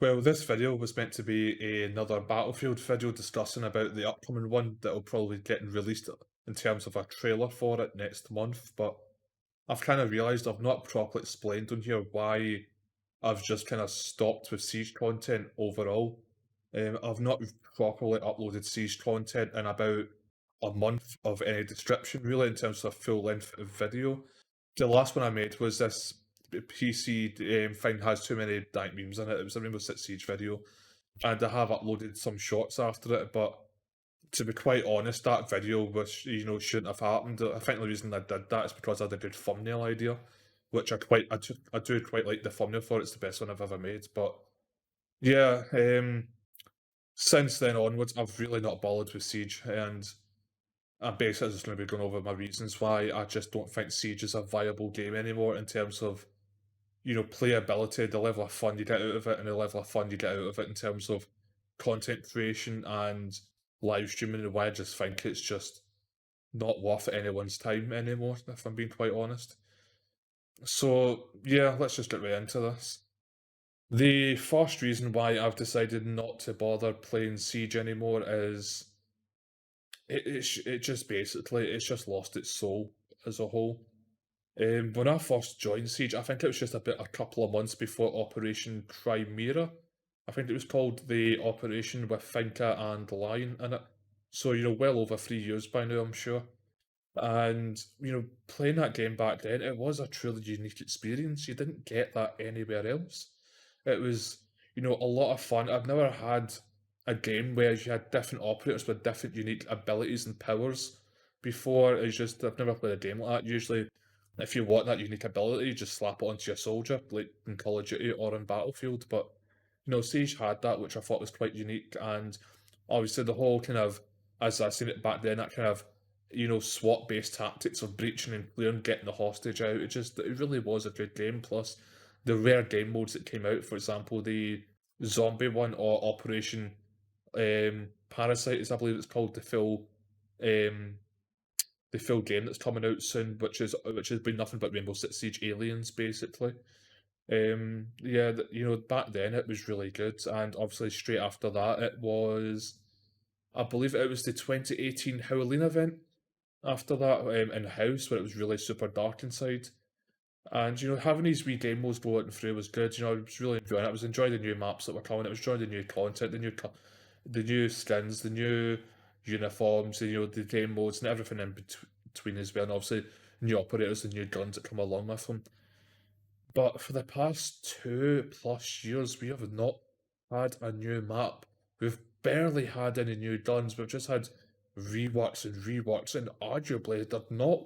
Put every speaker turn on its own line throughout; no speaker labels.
Well, this video was meant to be another Battlefield video discussing about the upcoming one that will probably get released in terms of a trailer for it next month, but I've kind of realised I've not properly explained on here why I've just kind of stopped with Siege content overall. I've not properly uploaded Siege content in about a month of any description, really, in terms of full length video. The last one I made was this PC thing has too many dank memes in it. It was a Rainbow Six Siege video, and I have uploaded some shots after it, but to be quite honest, that video was, shouldn't have happened. I think the reason I did that is because I had a good thumbnail idea, which I do quite like the thumbnail for it. It's the best one I've ever made. But yeah, since then onwards, I've really not bothered with Siege, and I'm basically just going to be going over my reasons why I just don't think Siege is a viable game anymore in terms of playability, the level of fun you get out of it, and the level of fun you get out of it in terms of content creation and live streaming, and why I just think it's just not worth anyone's time anymore, if I'm being quite honest. So, yeah, let's just get right into this. The first reason why I've decided not to bother playing Siege anymore is it just basically it's just lost its soul as a whole. When I first joined Siege, I think it was just a couple of months before Operation Chimera. I think it was called the operation with Finca and Lion in it. So, well over 3 years by now, I'm sure. And, playing that game back then, it was a truly unique experience. You didn't get that anywhere else. It was, a lot of fun. I've never had a game where you had different operators with different unique abilities and powers before. It's just, I've never played a game like that. Usually, if you want that unique ability, you just slap it onto your soldier, like in Call of Duty or in Battlefield. But, Siege had that, which I thought was quite unique. And obviously, the whole kind of, as I seen it back then, that kind of SWAT based tactics of breaching and clearing, getting the hostage out. It really was a good game. Plus, the rare game modes that came out, for example, the zombie one or Operation Parasite, as I believe it's called, um, the full game that's coming out soon, which has been nothing but Rainbow Six Siege aliens, basically. Yeah, back then it was really good, and obviously straight after that, I believe it was the 2018 Halloween event after that in house where it was really super dark inside. And having these wee game modes going through was good. I was really enjoying it. I was enjoying the new maps that were coming. I was enjoying the new content, the new skins, the new uniforms, the game modes and everything in between as well. And obviously new operators and new guns that come along with them. But for the past 2+ years, we have not had a new map. We've barely had any new guns. We've just had reworks and reworks, and arguably they're not.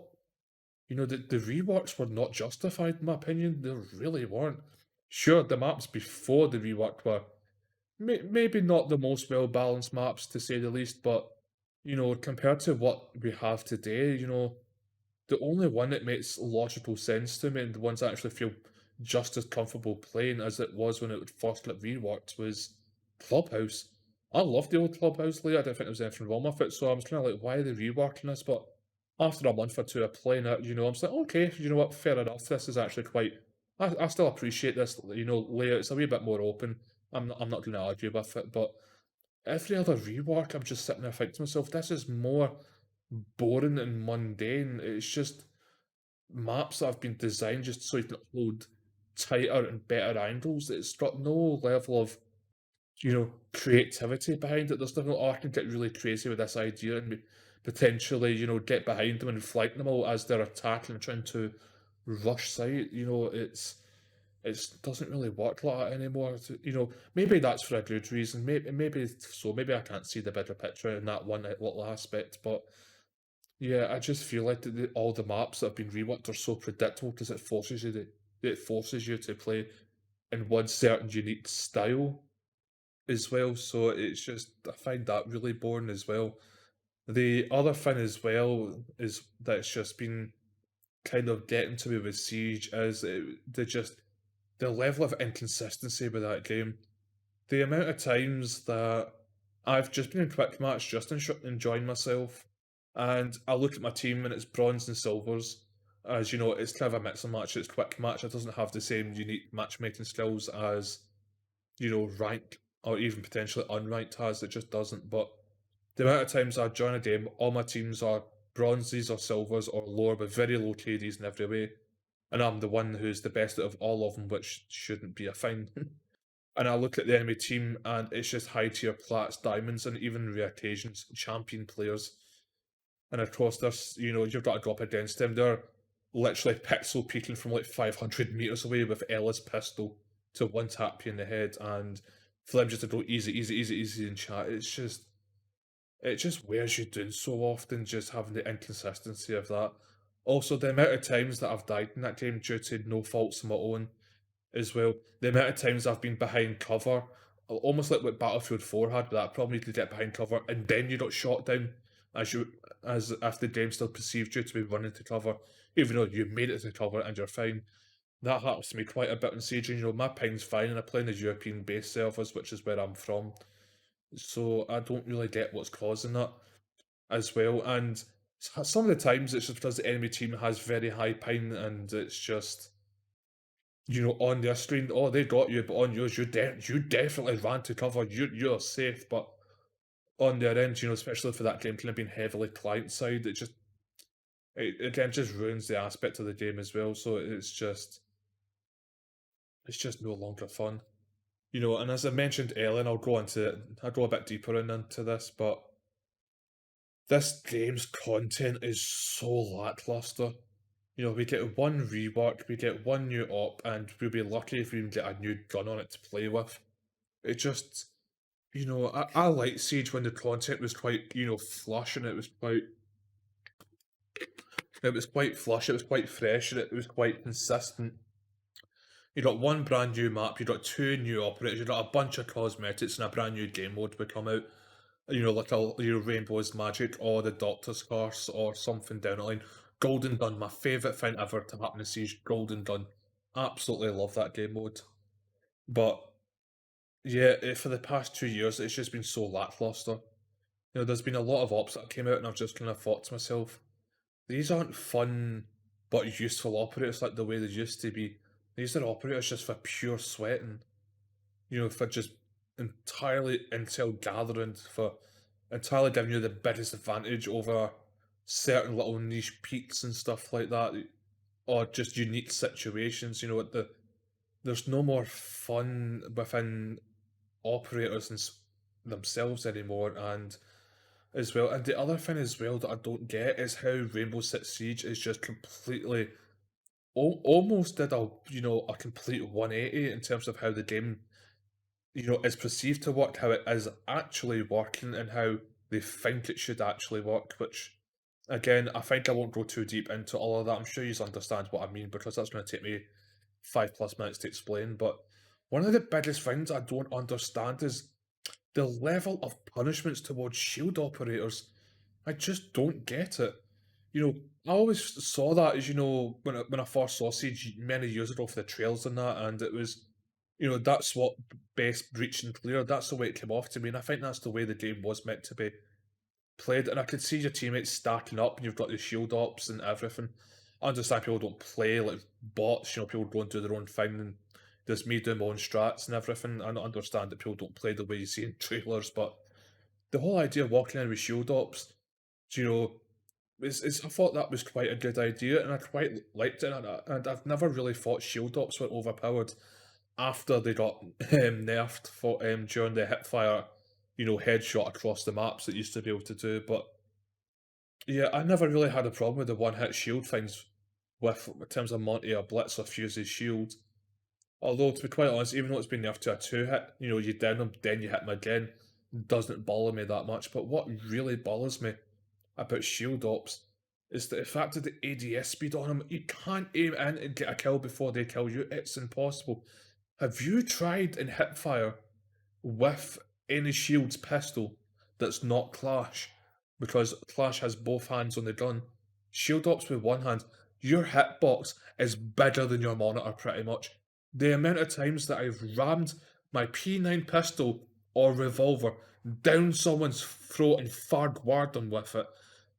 The reworks were not justified, in my opinion. They really weren't. Sure, the maps before the rework were maybe not the most well balanced maps, to say the least, but compared to what we have today, the only one that makes logical sense to me and the ones I actually feel just as comfortable playing as it was when it first got reworked was Clubhouse. I love the old Clubhouse layout. I didn't think there was anything wrong with it, so I was kind of like, why are they reworking this? But after a month or two of playing it, I'm just like, okay, you know what, fair enough. This is actually quite. I still appreciate this, layout. It's a wee bit more open. I'm not going to argue with it, but every other rework, I'm just sitting there thinking to myself, this is more boring and mundane. It's just maps that have been designed just so you can hold tighter and better angles. It's got no level of, creativity behind it. There's nothing like, oh, I can get really crazy with this idea and potentially, get behind them and flank them all as they're attacking and trying to rush sight. It doesn't really work like that anymore. Maybe that's for a good reason. Maybe so. Maybe I can't see the bigger picture in that one little aspect. But yeah, I just feel like all the maps that have been reworked are so predictable because it forces you to play in one certain unique style as well. So it's just I find that really boring as well. The other thing as well is that it's just been kind of getting to me with Siege is the level of inconsistency with that game. The amount of times that I've just been in quick match, just enjoying myself, and I look at my team and it's bronze and silvers. As you know, it's kind of a mix and match. It's quick match. It doesn't have the same unique matchmaking skills as ranked or even potentially unranked has. It just doesn't. But the amount of times I join a game, all my teams are bronzes or silvers or lower with very low KDs in every way, and I'm the one who's the best out of all of them, which shouldn't be a thing. And I look at the enemy team, and it's just high tier plats, diamonds, and even rare occasions, champion players. And of course, there's you've got to go up against them. They're literally pixel peeking from like 500 meters away with Ella's pistol to one tap you in the head, and for them just to go easy, easy, easy, easy in chat, it just wears you down so often, just having the inconsistency of that. Also, the amount of times that I've died in that game due to no faults of my own as well. The amount of times I've been behind cover, almost like what Battlefield 4 had, but that problem you could get behind cover and then you got shot down as if the game still perceived you to be running to cover, even though you made it to cover and you're fine. That happens to me quite a bit in Siege. My ping's fine and I play in the European base servers, which is where I'm from. So I don't really get what's causing that as well. And some of the times it's just because the enemy team has very high ping and it's just on their screen, oh, they got you, but on yours, you definitely ran to cover. You're safe, but on their end, especially for that game kind of being heavily client side, it again just ruins the aspect of the game as well. So it's just no longer fun. And as I mentioned earlier, and I'll go a bit deeper into this, but this game's content is so lackluster. We get one rework, we get one new op, and we'll be lucky if we can get a new gun on it to play with. It just, I liked Siege when the content was quite, flush, and it was quite flush, it was quite fresh, and it was quite consistent. You got one brand new map, you got two new operators, you got a bunch of cosmetics, and a brand new game mode would come out. Like Rainbow's Magic or the Doctor's Curse or something down the line. Golden Gun, my favourite thing ever to happen in Siege. Golden Gun. Absolutely love that game mode. But yeah, for the past 2 years, it's just been so lackluster. There's been a lot of ops that came out, and I've just kind of thought to myself, these aren't fun but useful operators like the way they used to be. These are operators just for pure sweating. For just entirely intel gathering, for entirely giving you the biggest advantage over certain little niche peaks and stuff like that, or just unique situations. There's no more fun within operators themselves anymore, and as well. And the other thing as well that I don't get is how Rainbow Six Siege is just completely almost did a complete 180 in terms of how the game is perceived to work, how it is actually working, and how they think it should actually work, which, again, I think I won't go too deep into all of that. I'm sure you understand what I mean, because that's going to take me 5+ minutes to explain. But one of the biggest things I don't understand is the level of punishments towards shield operators. I just don't get it. I always saw that as when I first saw Siege many years ago for the trails and that, and it was that's what best breach and clear. That's the way it came off to me, and I think that's the way the game was meant to be played. And I could see your teammates stacking up, and you've got the shield ops and everything. I understand people don't play like bots. People go and do their own thing, and there's me doing my own strats and everything. I understand that people don't play the way you see in trailers, but the whole idea of walking in with shield ops, you know, I thought that was quite a good idea, and I quite liked it. And I've never really thought shield ops were overpowered after they got nerfed for during the hipfire, headshot across the maps that used to be able to do. But yeah, I never really had a problem with the one-hit shield things with in terms of Monty or Blitz or Fuse's shield. Although, to be quite honest, even though it's been nerfed to a two-hit, you down them, then you hit them again, doesn't bother me that much. But what really bothers me about shield ops is the fact of the ADS speed on them. You can't aim in and get a kill before they kill you. It's impossible. Have you tried in hipfire with any shield's pistol that's not Clash? Because Clash has both hands on the gun. Shield ops with one hand, your hitbox is bigger than your monitor pretty much. The amount of times that I've rammed my P9 pistol or revolver down someone's throat and fired them with it,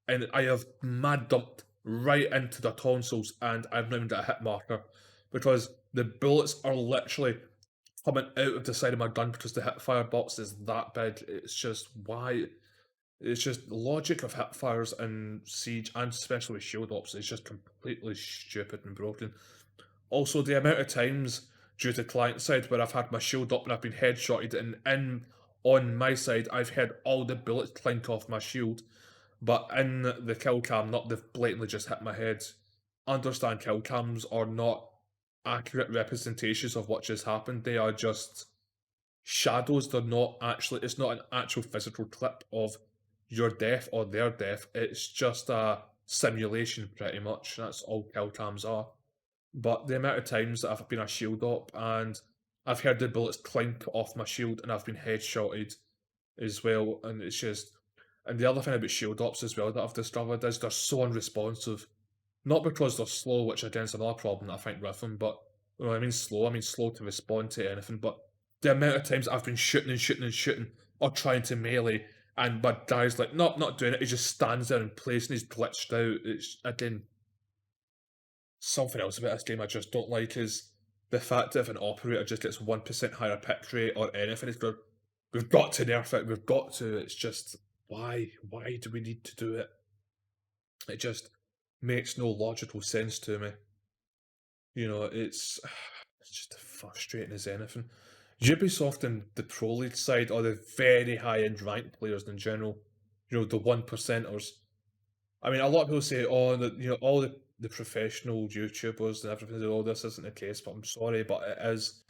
and I have mad dumped right into their tonsils, and I've not even got a hit marker because the bullets are literally coming out of the side of my gun because the hipfire box is that big. It's just why. It's just the logic of hipfires in Siege and especially with shield ops is just completely stupid and broken. Also, the amount of times due to client side where I've had my shield up and I've been headshotted, and in on my side I've had all the bullets clink off my shield, but in the kill cam, not they've blatantly just hit my head. Understand kill cams are not accurate representations of what just happened. They are just shadows. They're not actually. It's not an actual physical clip of your death or their death. It's just a simulation, pretty much. That's all kill cams are. But the amount of times that I've been a shield op and I've heard the bullets clink off my shield and I've been headshotted as well, and it's just. And the other thing about shield ops as well that I've discovered is they're so unresponsive. Not because they're slow, which again is another problem that I think with them, but when I mean slow to respond to anything. But the amount of times I've been shooting and shooting and shooting or trying to melee, and my guy's like, nope, not doing it. He just stands there in place and he's glitched out. It's again something else about this game I just don't like is the fact that if an operator just gets 1% higher pick rate or anything, it's going, we've got to nerf it. We've got to. It's just why? Why do we need to do it? It just makes no logical sense to me. You know, it's just frustrating as anything. Ubisoft and the Pro League side are the very high end ranked players in general. You know, the one percenters. I mean, a lot of people say, oh, all the professional YouTubers and everything, oh, this isn't the case, but I'm sorry, but it is.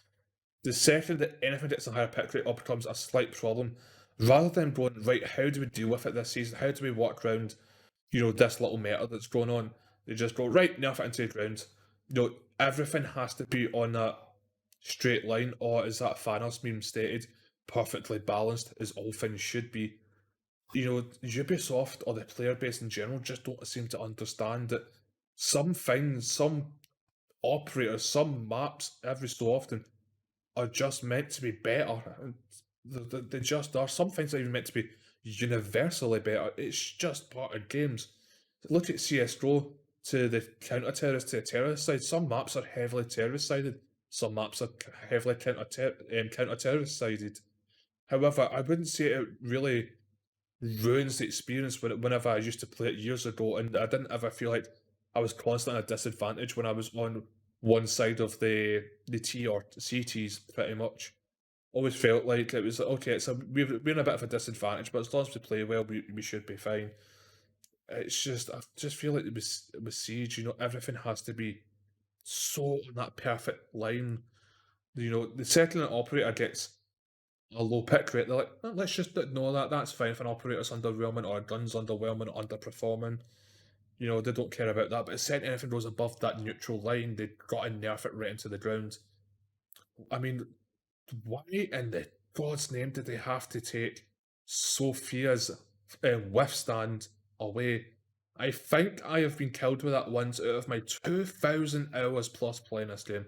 The second that anything gets a higher pick rate or becomes a slight problem, rather than going, right, how do we deal with it this season? How do we work around, this little meta that's going on? They just go, right, nerf it into the ground. Everything has to be on that straight line, or as that Thanos meme stated, perfectly balanced as all things should be. Ubisoft or the player base in general just don't seem to understand that some things, some operators, some maps every so often are just meant to be better. They just are. Some things are even meant to be universally better. It's just part of games. Look at CSGO to the counter-terrorist to the terrorist side. Some maps are heavily terrorist-sided. Some maps are heavily counter-terrorist sided. However, I wouldn't say it really ruins the experience whenever I used to play it years ago, and I didn't ever feel like I was constantly at a disadvantage when I was on one side of the T or CTs, pretty much. Always felt like it was like, okay, we're in a bit of a disadvantage, but as long as we play well, we should be fine. It's just I just feel like with Siege, everything has to be so on that perfect line. The second an operator gets a low pick rate, they're like, "Oh, let's just ignore that. That's fine if an operator's underwhelming or a gun's underwhelming or underperforming. They don't care about that. But the second anything goes above that neutral line, they've got to nerf it right into the ground. I mean, why in the God's name did they have to take Sophia's withstand away? I think I have been killed with that once out of my 2,000 hours plus playing this game.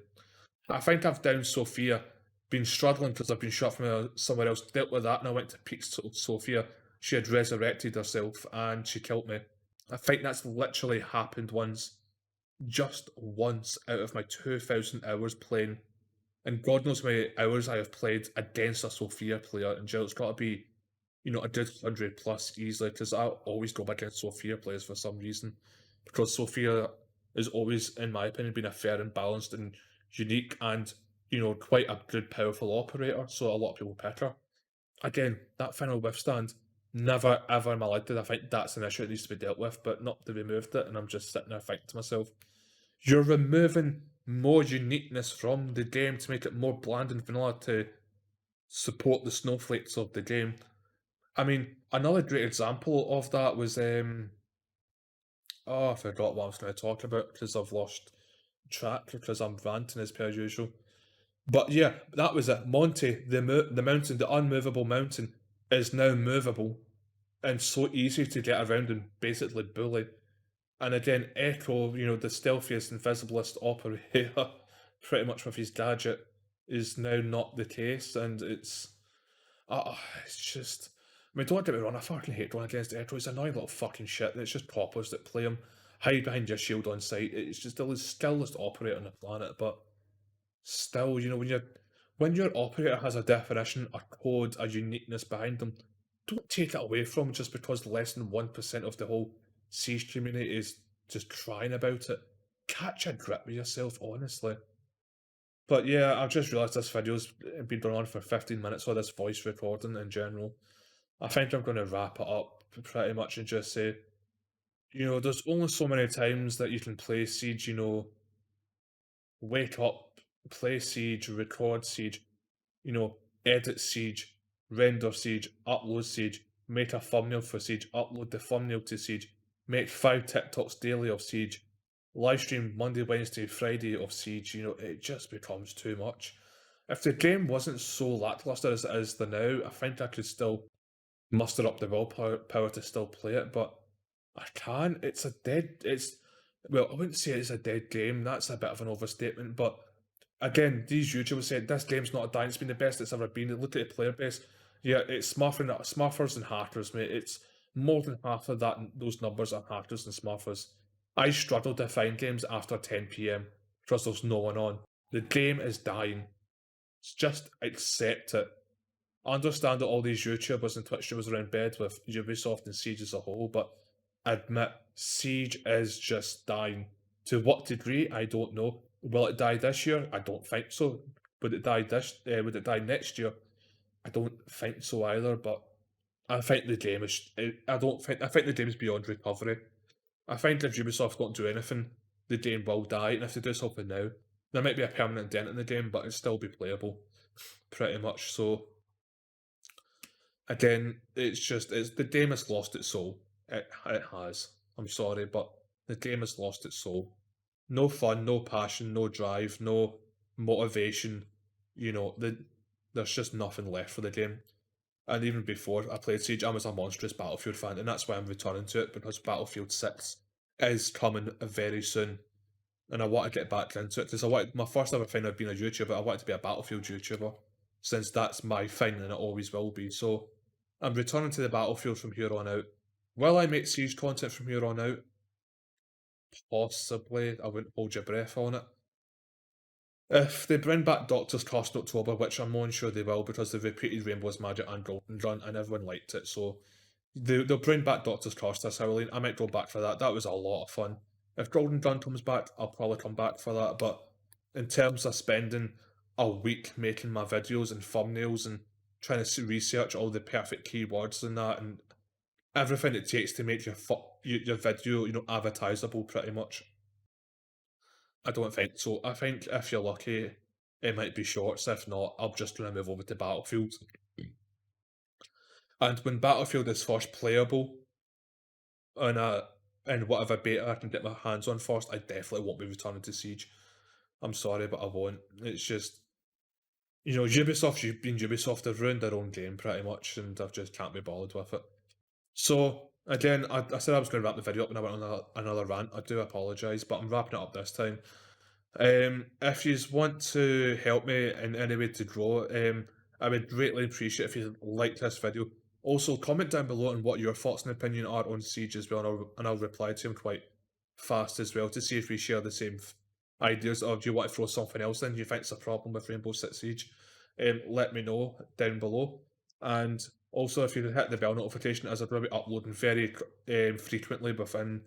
I think I've downed Sophia, been struggling because I've been shot from somewhere else, dealt with that, and I went to peak Sophia. She had resurrected herself and she killed me. I think that's literally happened once. Just once out of my 2,000 hours playing. And God knows how many hours I have played against a Sophia player, and It's got to be, a good 100 plus easily, because I always go back against Sophia players for some reason. Because Sophia is always, in my opinion, been a fair and balanced and unique and, quite a good, powerful operator, so a lot of people pick her. Again, that final withstand, never ever in my life did I think that's an issue that needs to be dealt with, but not they removed it, and I'm just sitting there thinking to myself, you're removing more uniqueness from the game to make it more bland and vanilla to support the snowflakes of the game. I mean, another great example of that was I forgot what I was going to talk about because I've lost track because I'm ranting as per usual. But yeah, that was it. Monty, the mountain, the unmovable mountain, is now movable and so easy to get around and basically bully. And again, Echo, the stealthiest, invisiblest operator, pretty much with his gadget, is now not the case, and it's just. I mean, don't get me wrong, I fucking hate going against Echo. He's a annoying little fucking shit. It's just poppers that play him. Hide behind your shield on sight. It's just the skillless operator on the planet, but still, when your operator has a definition, a code, a uniqueness behind them, don't take it away from 'em just because less than 1% of the whole Siege community is just crying about it. Catch a grip with yourself, honestly. But yeah, I've just realised this video's been going on for 15 minutes, or this voice recording in general. I think I'm going to wrap it up pretty much and just say, there's only so many times that you can play Siege, wake up, play Siege, record Siege, edit Siege, render Siege, upload Siege, make a thumbnail for Siege, upload the thumbnail to Siege, make 5 TikToks daily of Siege, live stream Monday, Wednesday, Friday of Siege. It just becomes too much. If the game wasn't so lackluster as it is the now, I think I could still muster up the willpower to still play it, but I can't. Well, I wouldn't say it's a dead game. That's a bit of an overstatement, but again, these YouTubers said this game's not dying. It's been the best it's ever been. Look at the player base. Yeah, it's Smurfers and hackers, mate. It's more than half of those numbers are hackers and Smurfers. I struggle to find games after 10 p.m. because there's no one on. The game is dying. Just accept it. I understand that all these YouTubers and Twitch streamers are in bed with Ubisoft and Siege as a whole, but admit Siege is just dying. To what degree, I don't know. Will it die this year? I don't think so. Would it die Would it die next year? I don't think so either. But I think the game is. I don't think. I think the game is beyond recovery. I think if Ubisoft don't do anything, the game will die, and if they do something now, there might be a permanent dent in the game, but it'll still be playable, pretty much. So again, it's the game has lost its soul. It has. I'm sorry, but the game has lost its soul. No fun, no passion, no drive, no motivation. There's just nothing left for the game. And even before I played Siege, I was a monstrous Battlefield fan, and that's why I'm returning to it, because Battlefield 6 is coming very soon. And I want to get back into it because my first ever thing of being a YouTuber, I wanted to be a Battlefield YouTuber, since that's my thing and it always will be. So I'm returning to the Battlefield from here on out. Will I make Siege content from here on out? Possibly. I wouldn't hold your breath on it. If they bring back Doctor's Curse in October, which I'm more than sure they will because they've repeated Rainbow's Magic and Golden Run and everyone liked it, so they'll bring back Doctor's Curse this Halloween. I might go back for that. That was a lot of fun. If Golden Run comes back, I'll probably come back for that, but in terms of spending a week making my videos and thumbnails and trying to research all the perfect keywords and that and everything it takes to make your video, advertisable pretty much, I don't think so. I think if you're lucky, it might be shorts. If not, I'm just going to move over to Battlefield. And when Battlefield is first playable in whatever beta I can get my hands on first, I definitely won't be returning to Siege. I'm sorry, but I won't. It's just, Ubisoft have ruined their own game pretty much, and I just can't be bothered with it. So, again, I said I was going to wrap the video up and I went on another rant. I do apologise, but I'm wrapping it up this time. If you want to help me in any way to grow, I would greatly appreciate if you like this video. Also, comment down below on what your thoughts and opinion are on Siege as well, and I'll reply to them quite fast as well to see if we share the same ideas, or do you want to throw something else in you think's a problem with Rainbow Six Siege. Let me know down below. And also, if you hit the bell notification, as I'm going to be uploading very frequently within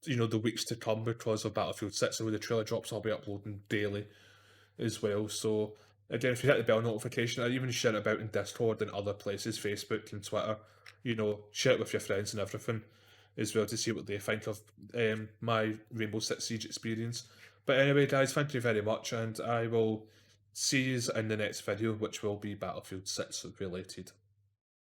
the weeks to come because of Battlefield 6, and with the trailer drops, I'll be uploading daily as well. So again, if you hit the bell notification, I even share it about in Discord and other places, Facebook and Twitter, share it with your friends and everything as well to see what they think of my Rainbow Six Siege experience. But anyway, guys, thank you very much, and I will see you in the next video, which will be Battlefield 6 related.